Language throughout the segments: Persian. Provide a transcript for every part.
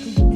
بشنوید.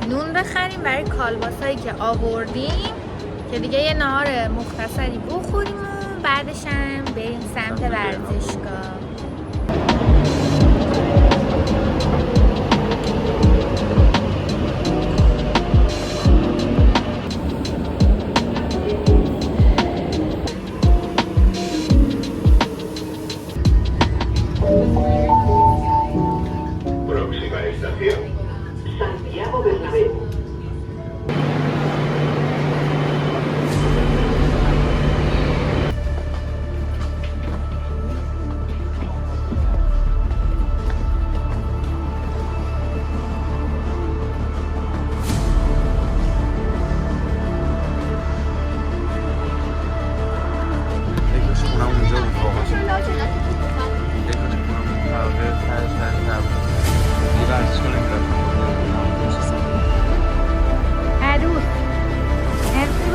نون بخریم برای کالباسایی که آوردیم که دیگه یه نهار مختصری بخوریم و بعدش هم بریم سمت ورزشگاه.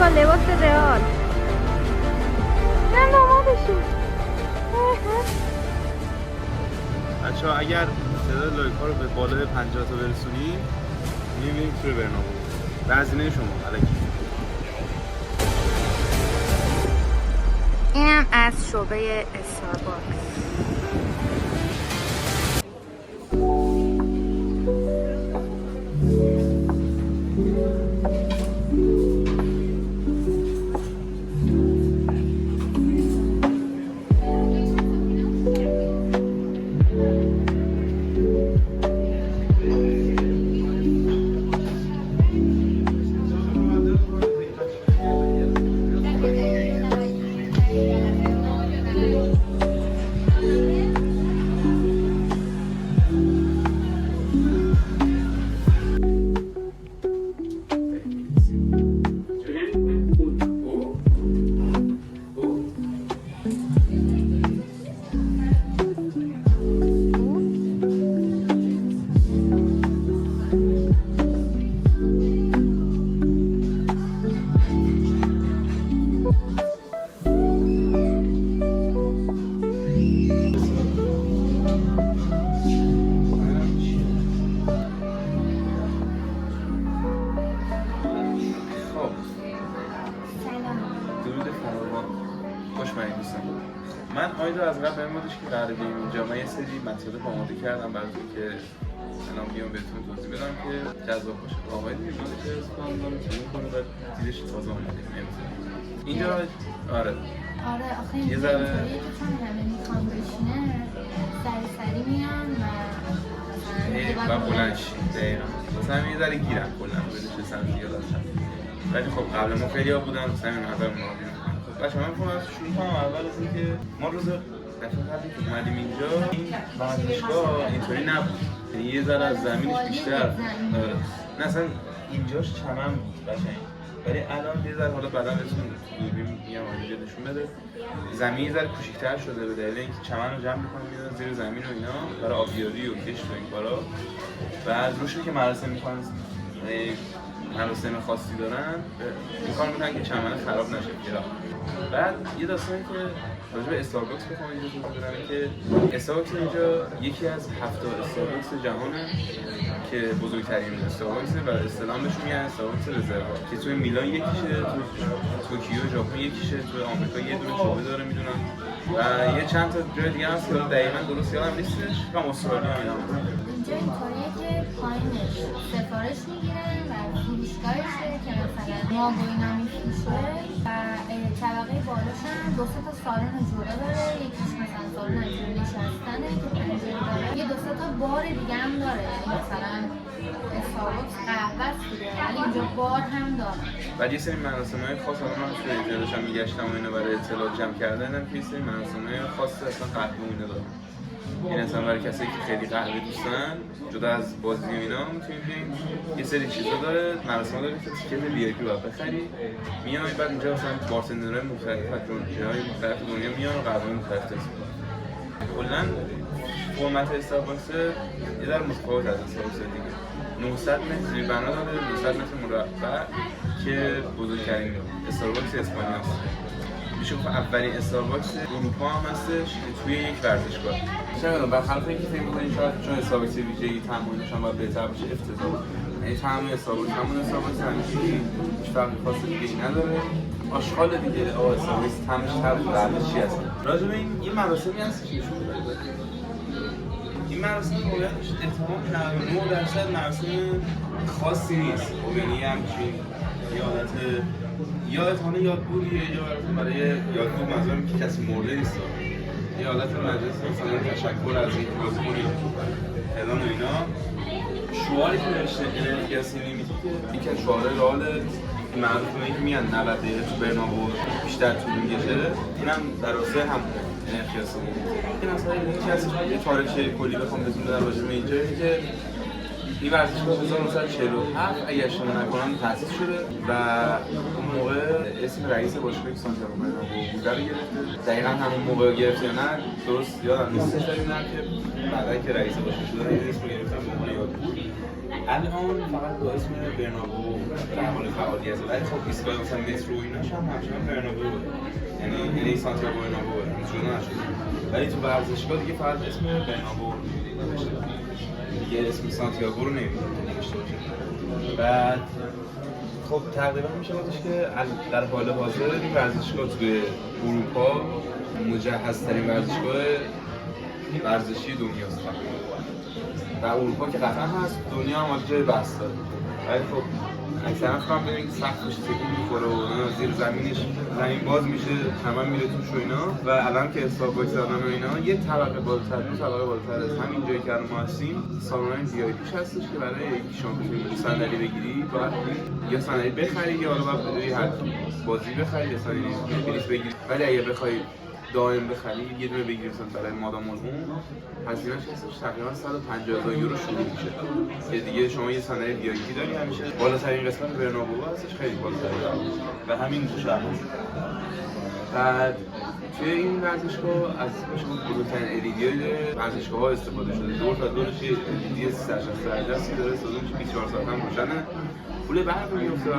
با لباس رئال نه مامانشون. بچه‌ها اگر تعداد لایک‌ها رو به بالای 50 تا برسونیم می‌بینیم توی برنامه به هزینه شما الکی. اینم از شعبه استارباکس. من آیدا از قبل بهم بودش که قراره بیام اینجا. من یه سری مطالب آماده کردم براتون که الان بیام بهتون توضیح بدم که جذاب باشه. آقای دیگه که اسپان میتونه کنه و دیدش تازه اومده نمیتونه. اینجا آره آخه یه ذره چون همه میخوام بشینه سری میان و بلند شید. دقیقاً مثلا یه ذره گیرم کلا بدش سمتی داشتم. ولی خب قبل ما خیلی ها بودن مثلا این نظر اونا بچه من میخوام از شروع کنم. اول از اینکه ما روز دفعه قبلی که اومدیم اینجا این ورزشگاه اینطوری نبود، یعنی یه ذره از زمینش بیشتر نه اصلا اینجاش چمن بود قشنگ، ولی الان یه ذره حالا بعدا بهتون دوربین میگم اینجا نشون بده زمین یه ذره کوچیک‌تر شده به دلیل اینکه چمن رو جمع می‌کنن میذارن زیر زمین و اینا برای آبیاری و کشت و این کارا و از روشی که مراسم می‌کنن مراسم خاصی دارن این کار میکنن که چمن خراب نشه. بعد یه داستانی که راجع به استارباکس بخوام اینجا توضیح بدم که استارباکس اینجا یکی از 7 استارباکس جهانه که بزرگترین استارباکس و اصطلاحاً بهش میگن استارباکس رزرو که توی میلان یکیشه، تو توکیو ژاپن یکیشه، تو آمریکا یه دونه شعبه داره میدونم و یه چند تا جای دیگه هست که دقیقاً درست یادم نیستش و استرالیا اینا. اینجا اینطوریه که پایینش سفارش میگیرن و فروشگاهشه که مثلا ماگ و اینا میفروشه و طبقه بالاش هم 2 تا سالن جدا داره، یکیش مثلا سالن اینجوری نشستنه که پنجره داره، یه 2 تا بار دیگه هم داره، یعنی مثلا استارباکس قهوه است دیگه ولی اینجا بار هم داره. بعد یه سری مراسم‌های خاص من توی داشتم میگشتم و اینو برای اطلاع جمع کردنم که یه سری مراسم‌های خاص اصلا قهوه و اینا داره. این اصلا برای کسایی که خیلی قهوه دوستن جدا از بازی و اینا میتونید ببین یه سری چیزا داره، مراسم داره که تیکت VIP باید بخری، میای بعد اینجا مثلا بارتندرهای مختلف از جاهای مختلف دنیا میان و قهوه مختلف تست میکنن. کلا فرمت استارباکس یه در متفاوت از استارباکس دیگه. 900 متر بنا داره، 900 متر مربع که بزرگترین استارباکس اسپانیا است. میشه گفت اولین استارباکس اروپا هم هستش توی یک ورزشگاه. چرا برخلاف اینکه فکر می‌کنید شاید چون استارباکس ویژه‌ای تمایلش هم باید بهتر باشه افتضاح. یعنی تمام استارباکس همون استارباکس همیشه هیچ فرقی خاص دیگه‌ای نداره. آشغال دیگه استارباکس طعمش طعم قبلش چی هست؟ راجع به این یه مراسمی هست که نشون میده. این مراسم واقعیتش احتمال 99% مراسم خاصی نیست. یعنی همچین یادتانه یادبودیه یا برای یادبود منظورم که کسی مرده نیست. یه حالت مجلس مثلا تشکر از این بازیکنی فلان و اینا. شعاری که نوشته انرژی لیمیتی که یکی از شعارهای رئال معروف اینه که میان 90 دقیقه تو برنابو بیشتر طول میکشه. اینم در راستای همون انرژی لیمیتی. این اصلا یکی از تاریخچه کلی بخوام بهتون بدم راجع به اینجا اینه که این ورزشگاه 1947 اگه اشتباه نکنم تأسیس شده و اون موقع اسم رئیس باشگاه سانتیاگو برنابئو بوده رو گرفته. دقیقاً همون موقع گرفته یا نه درست یادم نیستش ولی نه که بعدا که رئیس باشگاه شده این اسم رو گرفتن به عنوان یادبود. الان فقط با اسم برنابئو در حال فعالیت ولی خب ایستگاه مثلا مترو و ایناش هم همچنان برنابئو یعنی سانتیاگو برنابئو جدا نشده ولی تو ورزشگاه دیگه فقط اسم برنابئو نوشته. دیگه اسم سانتیاگو رو نمی‌دونشته باشه. بعد خب تقریبا میشه گفتش که در حال حاضر این ورزشگاه توی اروپا مجهزترین ورزشگاه ورزشی دنیاست. و اروپا که قطعا هست دنیا هم از جای بحث داره. ولی خب اکثرا فهم ببینید سقفش تکون می‌خوره و زیر زمینش زمین باز میشه تمام میره توش و اینا و الان که استارباکس دادن و اینا یه طبقه بالاتر دو طبقه بالاتر از همین جایی که ما هستیم سالن‌های VIP هستش که برای شما بتونید صندلی بگیری باید یا صندلی بخری یا حالا باید بدوی هر بازی بخری یا صندلی بلیط بگیری ولی اگه بخوای دائم بخری یه دونه بگیری مثلا برای مادام العمر هزینه‌اش هستش تقریبا 150,000 یورو شروع میشه که دیگه شما یه صندلی VIP داری همیشه بالاترین قسمت برنابئو هستش خیلی بالاتره و همین شهر بعد توی این ورزشگاه از بزرگترین الیدیای ورزشگاه‌ها استفاده شده دور تا دورش یه الیدی 360 درجه است که داره سازون 24 ساعت هم روشنه پول برق میفته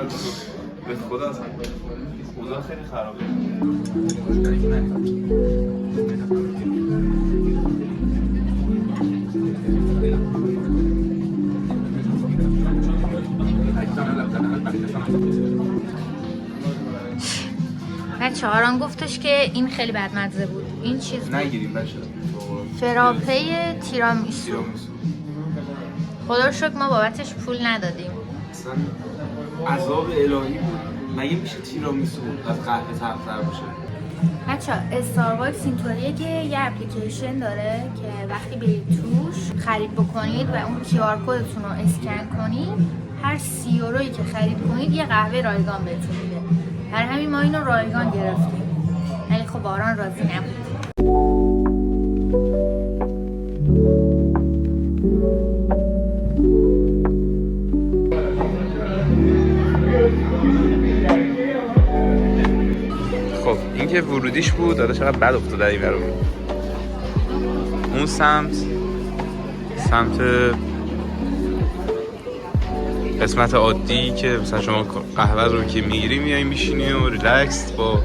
به خدا اصلا اوضاع خیلی خرابه بچه هاران گفتش که این خیلی بدمزه بود این چیز بود نگیریم بچه فراپه تیرامیسو خدا رو شکر ما بابتش پول ندادیم اصلا عذاب الهی بود مگه میشه تیرامیسو از قهوه طعم‌تر باشه بچه استارباکس اینطوریه که یه اپلیکیشن داره که وقتی برید توش خرید بکنید و اون QR کدتون رو اسکن کنید هر 30 یورویی که خرید کنید یه قهوه رایگان بهتون میده برای همین ما اینو رایگان گرفتیم ولی خب آران راضی نبود خب این که ورودیش بود داده چقدر بد افتاده این برو اون سمت قسمت عادی که مثلا شما قهوه رو که میگیری میای میشینی و ریلکس با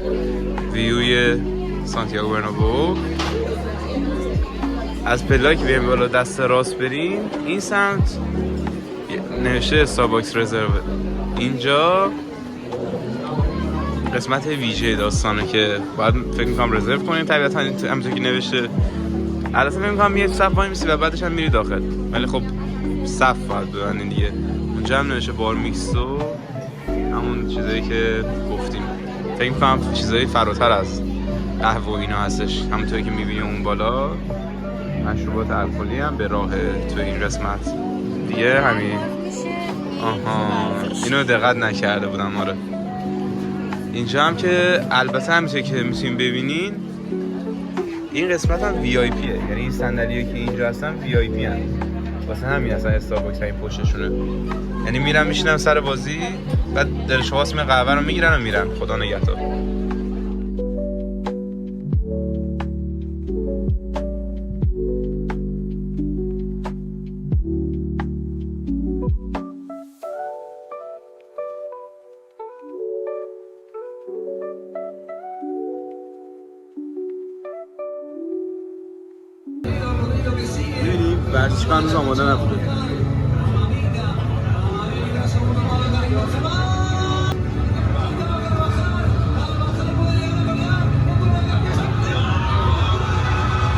ویوی سانتیاگو برنابئو از پلا که بیایم بالا دست راست بریم این سمت نوشته استارباکس رزرو. اینجا قسمت ویژه داستانه که باید فکر میکنم رزرو کنیم. طبیعتا همونطور که نوشته البته فکر میکنم یه صف وای میسی و بعدش هم میری داخل، ولی خب صف باید ببندین دیگه. اونجا هم نوشته بار میکس و همون چیزایی که گفتیم. فکر میکنم چیزایی فراتر از قهوه و اینا هستش. همونطوری که میبینیم اون بالا مشروبات الکلی هم به راه تو این قسمت دیگه. همین آها اینو دقت نکرده بودم. آره اینجا هم که البته همینطوری که میتونیم ببینین این قسمت هم وی آی پیه، یعنی این صندلی‌ها که اینجا هستن وی آی پی ان، واسه همین اصلا استارباکس این پشتشونه. یعنی میرن میشینن سر بازی، بعد دلش خواست قهوه رو میگیرن و میرن. خدا نگهدار. می‌بینیم ورزشگاه هنوز آماده نبوده.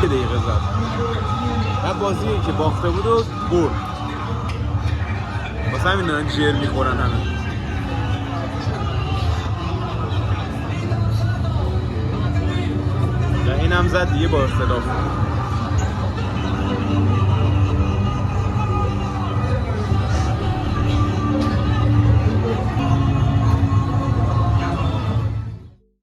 یه دقیقه زد و بازی که باخته بود و برد. واسه همین دارن جر میخورن همه. این هم زد دیگه با اختلاف.